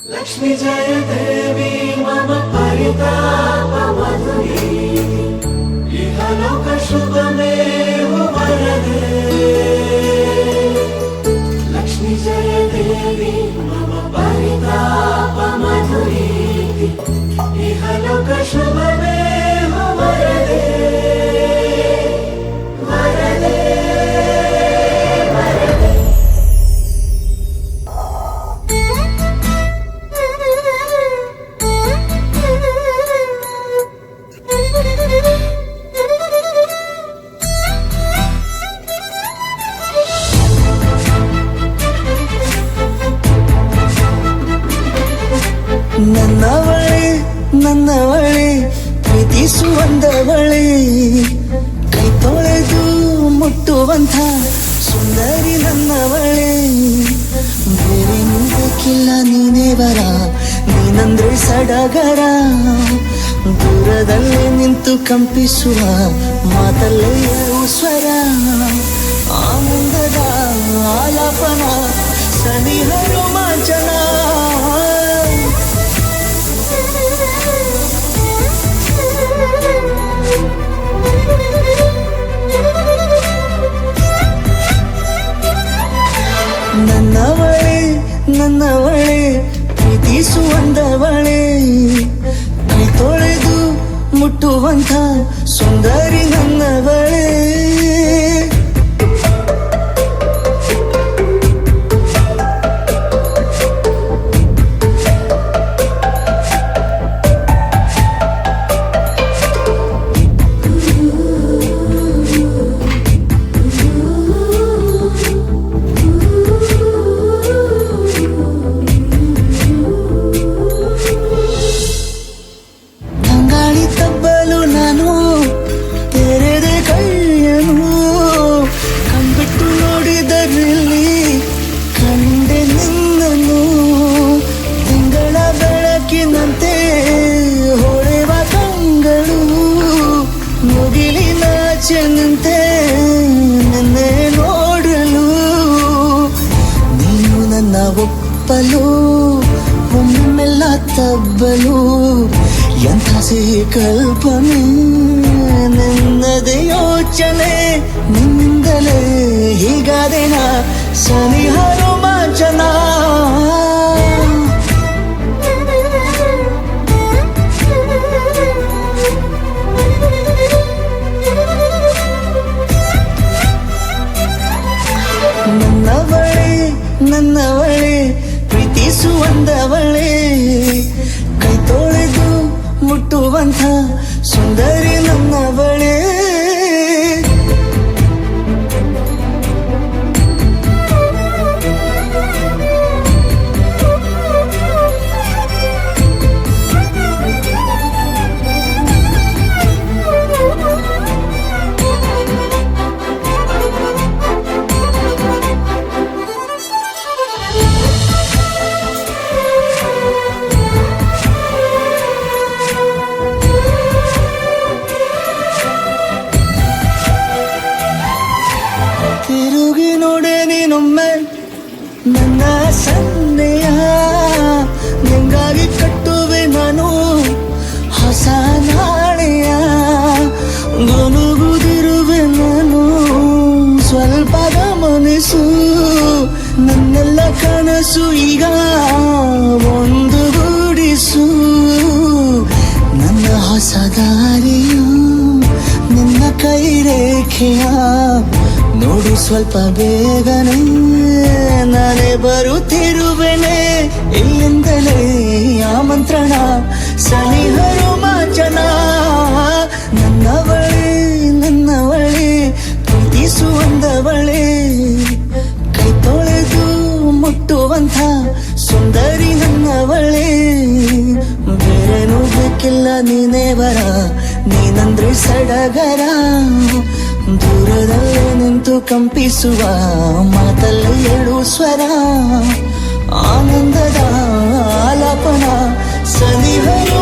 लक्ष्मी जय देवी मम परितापमधुरी इहलोक शुभमेव वरदे लक्ष्मी जय देवी मम परितापमधुरी इहलोक शुभमेव वरदे वरदे वरदे ನನ್ನವಳೆ ಪ್ರೀತಿಸುವಂದವಳೆ ಕೈ ತೊಳೆದು ಮುಟ್ಟುವಂಥ ಸುಂದರಿ ನನ್ನವಳೆ ಬೇರೆ ಬೇಕಿಲ್ಲ ನೀನೇ ಬರ ನೀನಂದ್ರೆ ಸಡಗರ ದೂರದಲ್ಲೇ ನಿಂತು ಕಂಪಿಸುವ ಮಾತಲ್ಲೇ ಸ್ವರ ಆನಂದದ ಆಲಾಪನ ಸನಿಹ ರೋಮಾಂಚನ ನನ್ನವಳೆ ಪ್ರೀತಿಸುವಂದವಳೆ ಕೈ ತೊಳೆದು ಮುಟ್ಟುವಂಥ ಸುಂದರಿ ನನ್ನವಳೆ ಮುಗಿಲಿನಾಚೆನಂತೆ ನನ್ನೇ ನೋಡಲು ನೀನು ನನ್ನ ಒಪ್ಪಲು ಒಮ್ಮೆಲ್ಲ ತಬ್ಬಲು ಎಂಥ ಸಿಹಿ ಕಲ್ಪನೆ ನಿನ್ನದೇ ಯೋಚನೆ ನಿನ್ನಿಂದಲೇ ಹೀಗಾದೇನ ಸನಿಹ ರೋಮಾಂಚನ ನನ್ನವಳೆ ಪ್ರೀತಿಸುವಂದವಳೆ ಕೈ ತೊಳೆದು ಮುಟ್ಟುವಂಥ ಸುಂದರಿ ನನ್ನವಳೆ ತಿರುಗಿ ನೋಡೆ ನೀನೊಮ್ಮೆ ನನ್ನ ಸನ್ನೆಯ ನಿಂಗಾಗಿ ಕಟ್ಟುವೆ ನಾನು ಹೊಸ ನಾಳೆಯ ಗುನುಗುದಿರುವೆ ನಾನು ಸ್ವಲ್ಪ ಗಮನಿಸು ನನ್ನೆಲ್ಲ ಕನಸು ಈಗ ಒಂದು ಗೂಡಿಸು ನನ್ನ ಹೊಸ ದಾರಿಯು ನಿನ್ನ ಕೈ ರೇಖೆಯ ನೋಡು ಸ್ವಲ್ಪ ಬೇಗನೆ ನಾನೇ ಬರುತ್ತಿರುವೆನೆ ಇಲ್ಲಿಂದಲೇ ಆಮಂತ್ರಣ ಸನಿಹ ರೋಮಾಂಚನ ನನ್ನವಳೆ ಪ್ರೀತಿಸುವಂದವಳೆ ಕೈ ತೊಳೆದು ಮುಟ್ಟುವಂಥ ಸುಂದರಿ ನನ್ನವಳೆ ಬೇರೇನೂ ಬೇಕಿಲ್ಲ ನೀನೇ ಬರ ನೀನಂದ್ರೆ ಸಡಗರ ದೂರದಲ್ಲೇ ನಿಂತು ಕಂಪಿಸುವ ಮಾತಲ್ಲಿ ಏಳು ಸ್ವರ ಆನಂದದ ಆಲಾಪನ ಸನಿಹರು